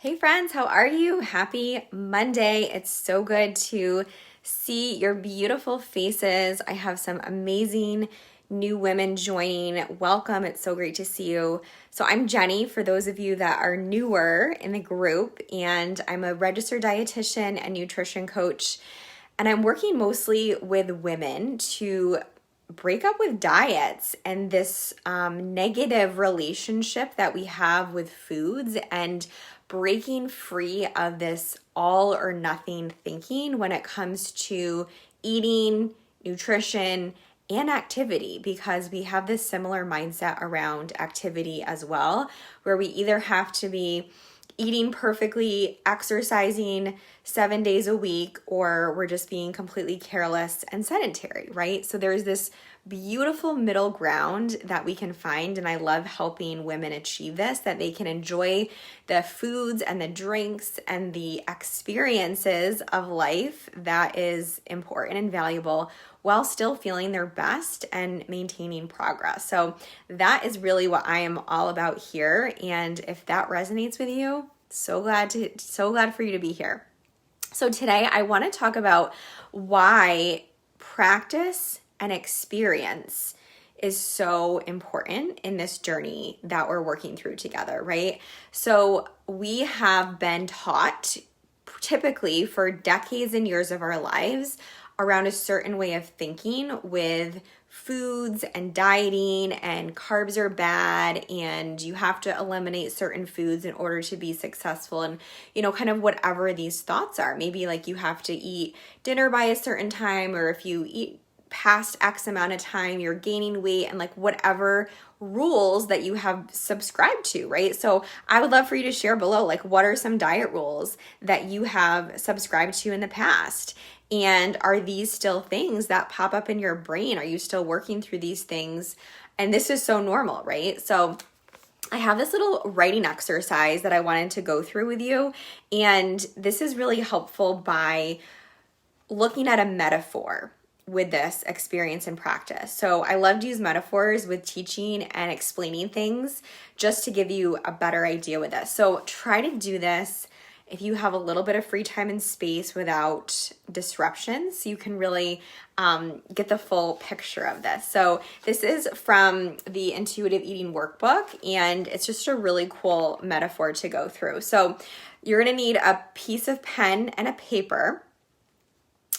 Hey friends, how are you? Happy Monday. It's so good to see your beautiful faces. I have some amazing new women joining. Welcome. It's so great to see you. So I'm Jenny, for those of you that are newer in the group, and I'm a registered dietitian and nutrition coach. And I'm working mostly with women to break up with diets and this negative relationship that we have with foods, and breaking free of this all or nothing thinking when it comes to eating, nutrition, and activity, because we have this similar mindset around activity as well, where we either have to be eating perfectly, exercising 7 days a week, or we're just being completely careless and sedentary, right? So there's this beautiful middle ground that we can find, and I love helping women achieve this, that they can enjoy the foods and the drinks and the experiences of life that is important and valuable while still feeling their best and maintaining progress. So that is really what I am all about here. And if that resonates with you, so glad for you to be here. So today I want to talk about why practice and experience is so important in this journey that we're working through together, right? So we have been taught typically for decades and years of our lives around a certain way of thinking with foods and dieting, and carbs are bad and you have to eliminate certain foods in order to be successful, and kind of whatever these thoughts are. Maybe like you have to eat dinner by a certain time, or if you eat past X amount of time, you're gaining weight, and like whatever rules that you have subscribed to, right? So I would love for you to share below, like, what are some diet rules that you have subscribed to in the past? And are these still things that pop up in your brain? Are you still working through these things? And this is so normal, right? So I have this little writing exercise that I wanted to go through with you. And this is really helpful by looking at a metaphor with this experience and practice. So I love to use metaphors with teaching and explaining things just to give you a better idea with this. So try to do this if you have a little bit of free time and space without disruptions, so you can really get the full picture of this. So this is from the Intuitive Eating Workbook, and it's just a really cool metaphor to go through. So you're gonna need a piece of pen and a paper.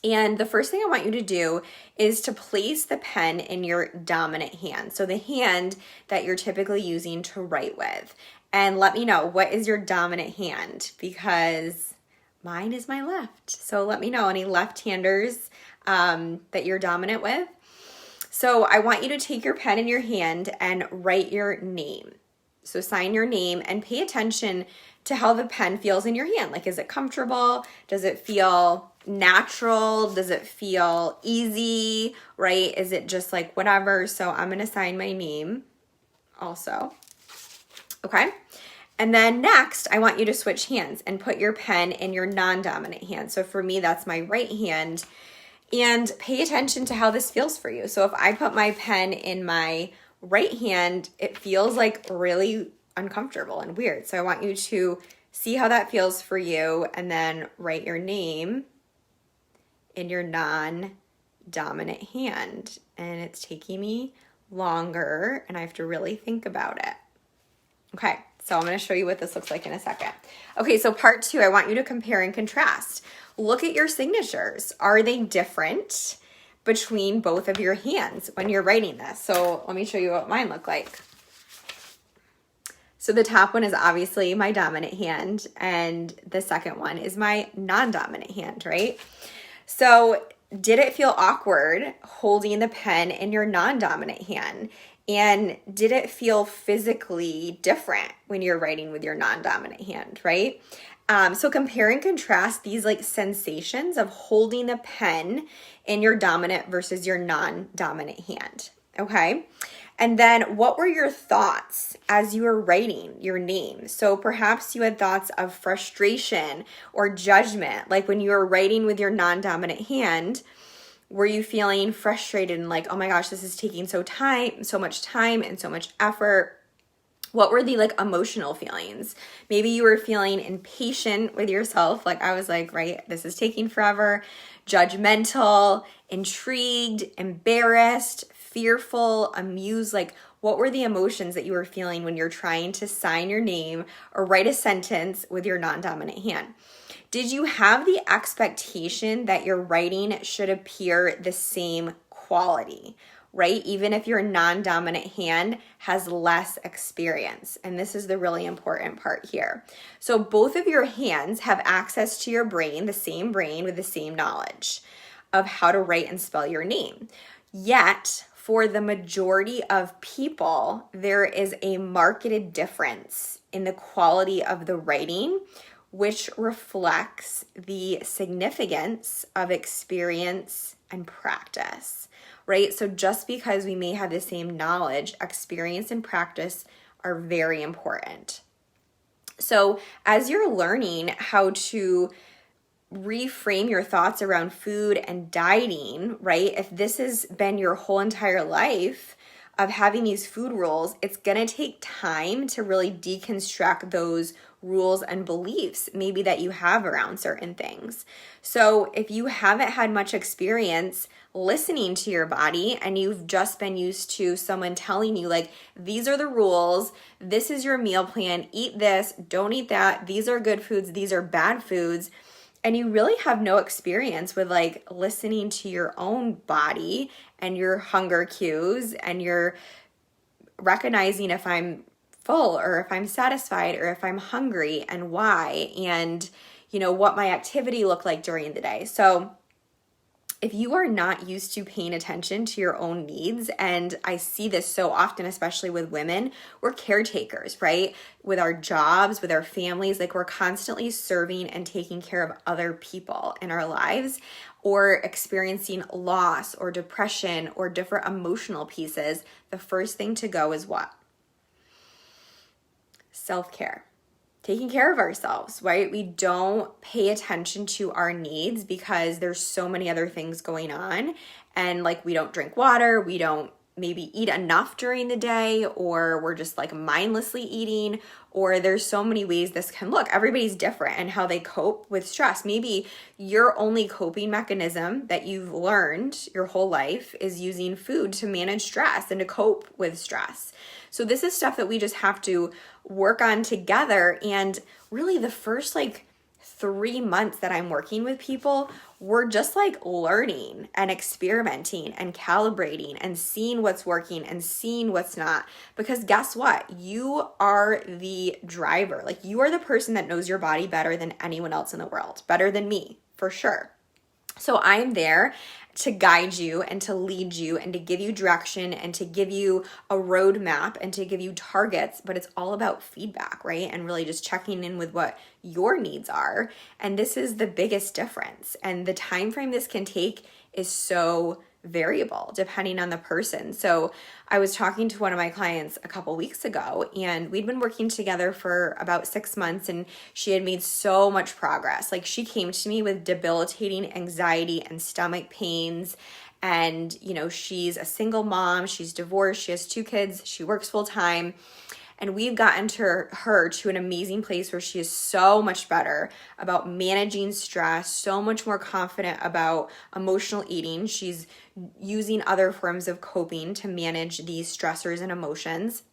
And the first thing I want you to do is to place the pen in your dominant hand. So the hand that you're typically using to write with. And let me know, what is your dominant hand? Because mine is my left. So let me know any left-handers that you're dominant with. So I want you to take your pen in your hand and write your name. So sign your name and pay attention to how the pen feels in your hand. Like, is it comfortable? Does it feel natural? Does it feel easy, right? Is it just like whatever? So I'm going to sign my name also. Okay. And then next, I want you to switch hands and put your pen in your non-dominant hand. So for me, that's my right hand. And pay attention to how this feels for you. So if I put my pen in my right hand, it feels like really uncomfortable and weird. So I want you to see how that feels for you, and then write your name in your non-dominant hand. And it's taking me longer, and I have to really think about it. Okay, so I'm going to show you what this looks like in a second. Okay, so part 2, I want you to compare and contrast. Look at your signatures. Are they different between both of your hands when you're writing this? So let me show you what mine look like. So the top one is obviously my dominant hand, and the second one is my non-dominant hand, right? So did it feel awkward holding the pen in your non-dominant hand? And did it feel physically different when you're writing with your non-dominant hand, right? So compare and contrast these like sensations of holding the pen in your dominant versus your non-dominant hand, okay? And then what were your thoughts as you were writing your name? So perhaps you had thoughts of frustration or judgment, like when you were writing with your non-dominant hand. Were you feeling frustrated and like, oh my gosh, this is taking so much time and so much effort? What were the like emotional feelings? Maybe you were feeling impatient with yourself. Like I was like, right, this is taking forever. Judgmental, intrigued, embarrassed, fearful, amused. Like what were the emotions that you were feeling when you're trying to sign your name or write a sentence with your non-dominant hand? Did you have the expectation that your writing should appear the same quality? Right? Even if your non-dominant hand has less experience. And this is the really important part here. So both of your hands have access to your brain, the same brain with the same knowledge of how to write and spell your name. Yet, for the majority of people, there is a marked difference in the quality of the writing, which reflects the significance of experience and practice. Right? So just because we may have the same knowledge, experience and practice are very important. So as you're learning how to reframe your thoughts around food and dieting, right? If this has been your whole entire life of having these food rules, it's going to take time to really deconstruct those rules and beliefs maybe that you have around certain things. So if you haven't had much experience listening to your body and you've just been used to someone telling you like, these are the rules, this is your meal plan, eat this, don't eat that, these are good foods, these are bad foods, and you really have no experience with like listening to your own body and your hunger cues and you're recognizing if I'm full or if I'm satisfied or if I'm hungry and why, and you know what my activity looked like during the day. So if you are not used to paying attention to your own needs, and I see this so often, especially with women, we're caretakers, right? With our jobs, with our families, like we're constantly serving and taking care of other people in our lives, or experiencing loss or depression or different emotional pieces. The first thing to go is what? Self-care. Taking care of ourselves, right? We don't pay attention to our needs because there's so many other things going on. And like we don't drink water, we don't maybe eat enough during the day, or we're just like mindlessly eating, or there's so many ways this can look. Everybody's different and how they cope with stress. Maybe your only coping mechanism that you've learned your whole life is using food to manage stress and to cope with stress. So this is stuff that we just have to work on together. And really the first like 3 months that I'm working with people, we're just like learning and experimenting and calibrating and seeing what's working and seeing what's not. Because guess what? You are the driver. Like you are the person that knows your body better than anyone else in the world, better than me, for sure. So I'm there to guide you and to lead you and to give you direction and to give you a roadmap and to give you targets, but it's all about feedback, right? And really just checking in with what your needs are. And this is the biggest difference. And the time frame this can take is so variable depending on the person. So I was talking to one of my clients a couple weeks ago, and we'd been working together for about 6 months, and she had made so much progress. Like she came to me with debilitating anxiety and stomach pains. And, you know, she's a single mom, she's divorced, she has 2 kids, she works full time. And we've gotten her to an amazing place where she is so much better about managing stress, so much more confident about emotional eating. She's using other forms of coping to manage these stressors and emotions.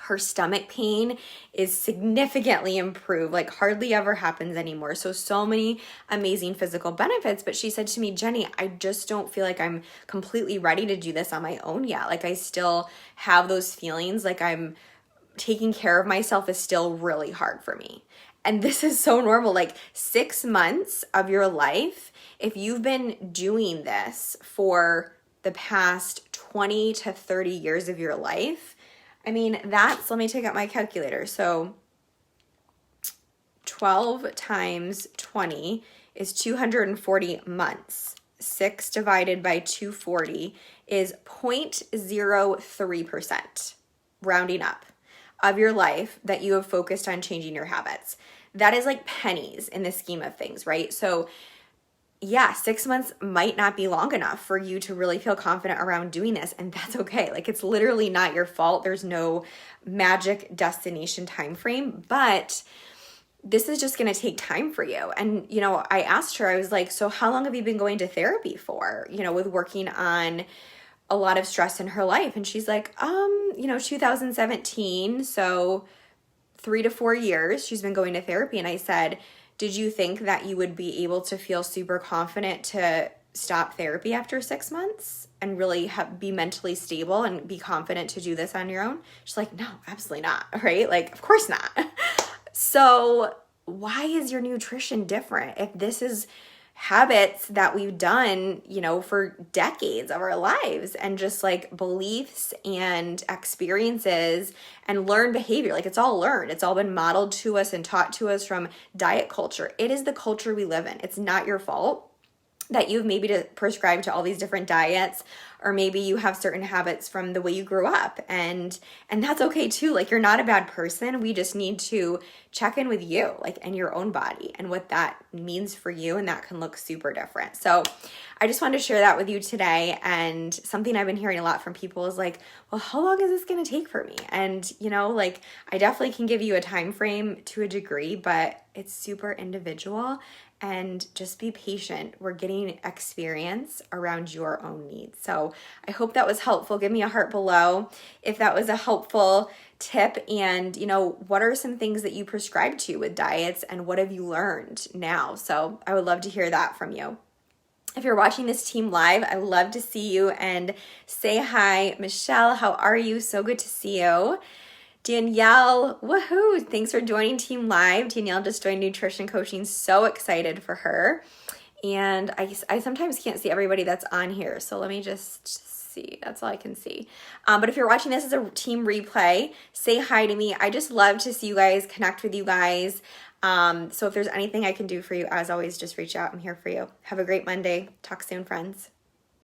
Her stomach pain is significantly improved, like hardly ever happens anymore. So many amazing physical benefits. But she said to me, Jenny, I just don't feel like I'm completely ready to do this on my own yet. Like I still have those feelings like I'm taking care of myself is still really hard for me. And this is so normal. Like 6 months of your life, if you've been doing this for the past 20 to 30 years of your life, I mean, let me take out my calculator. So 12 times 20 is 240 months. 6 divided by 240 is 0.03%, rounding up, of your life that you have focused on changing your habits. That is like pennies in the scheme of things, right? So yeah, 6 months might not be long enough for you to really feel confident around doing this. And that's okay. Like, it's literally not your fault. There's no magic destination time frame, but this is just going to take time for you. And, I asked her, I was like, so how long have you been going to therapy for, with working on a lot of stress in her life? And she's like, 2017. So 3 to 4 years she's been going to therapy. And I said, did you think that you would be able to feel super confident to stop therapy after 6 months and really be mentally stable and be confident to do this on your own? She's like, no, absolutely not. Right? Like, of course not. So why is your nutrition different if this is habits that we've done, for decades of our lives, and just like beliefs and experiences and learned behavior? Like, it's all learned. It's all been modeled to us and taught to us from diet culture. It is the culture we live in. It's not your fault that you've maybe prescribed to all these different diets, or maybe you have certain habits from the way you grew up, and that's okay too. Like, you're not a bad person. We just need to check in with you, like, and your own body and what that means for you, and that can look super different. So I just wanted to share that with you today. And something I've been hearing a lot from people is like, well, how long is this going to take for me? And like, I definitely can give you a time frame to a degree, but it's super individual. And just be patient. We're getting experience around your own needs. So I hope that was helpful. Give me a heart below if that was a helpful tip. And, what are some things that you prescribe to with diets, and what have you learned now? So I would love to hear that from you. If you're watching this team live, I love to see you, and say hi. Michelle, how are you? So good to see you. Danielle, woohoo! Thanks for joining Team Live. Danielle just joined Nutrition Coaching. So excited for her. And I sometimes can't see everybody that's on here. So let me just see. That's all I can see. But if you're watching this as a team replay, say hi to me. I just love to see you guys, connect with you guys. So if there's anything I can do for you, as always, just reach out. I'm here for you. Have a great Monday. Talk soon, friends.